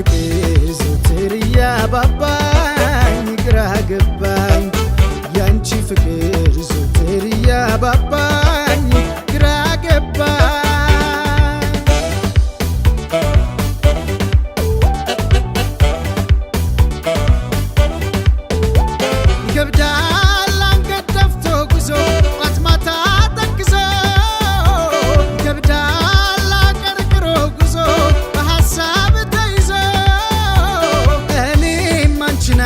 ፍቅር ዘወትር ያባባኝ ግራ ገባኝ ያንቺ ፍቅር ዘወትር ያባባኝ ግራ ገባኝ ይከብዳል አንገት ደፍቶ ጉዞ ጧት ማታ ተክዞ ይከብዳል አቀርቅሮ ጉዞ በሐሳብ ተይዞ እኔም አንቺን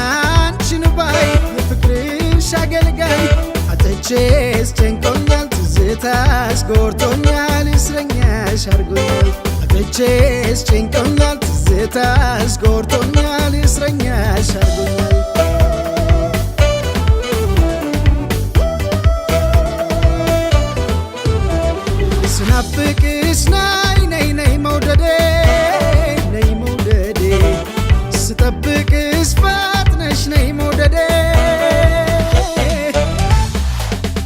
ባይ የፍቅርሽ አገልጋይ አጥቼስ ጨንቆኛል ትዝታሽ ጎርቶኛል እስረኛሽ አርጎኛል አጥቼስ ጨንቆኛል ትዝታሽ ጎርቶኛል እስረኛሽ አርጎኛል ስናፍቅሽ ነይ ነይ መውደዴ ነይ መውደዴ ስጠብቅሽ ፈጥነሽ ነይ መውደዴ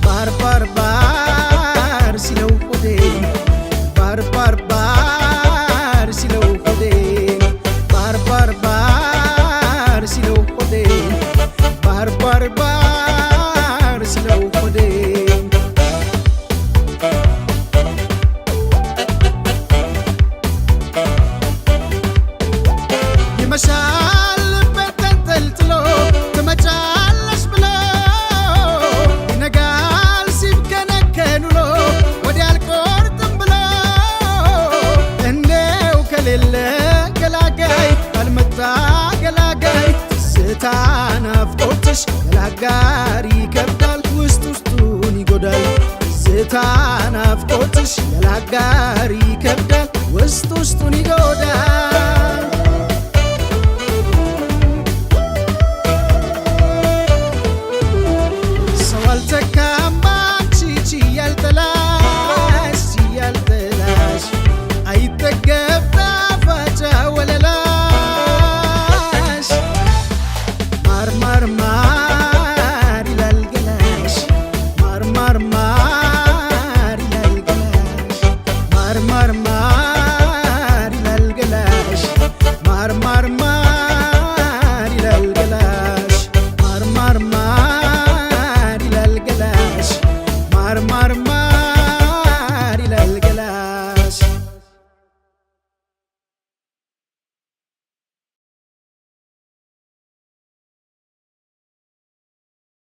ባር ባር ባር ሲለው ሆዴ ባር ባር ባር ሲለው ሆዴ ባር ባር ባር ሲለው ሆዴ ባር ባር ባር ሲለው ሆዴ ይመሻል ልቤት ተንጠልጥሎ ትመጫለሽ ብሎ ይነጋል ሲብከነከን ውሎ ወዲያ አልቆርጥም ብሎ እንደው ከሌለ ገላጋይ ካልመጣ ገላጋይ ትዝታ ናፍቆትሽ ገላጋር ይከብዳል ውስጥ ውስጡን ይጎዳል ትዝታ ናፍቆትሽ ገላጋር ይከብዳል ውስጥ ውስጡን ይጎዳል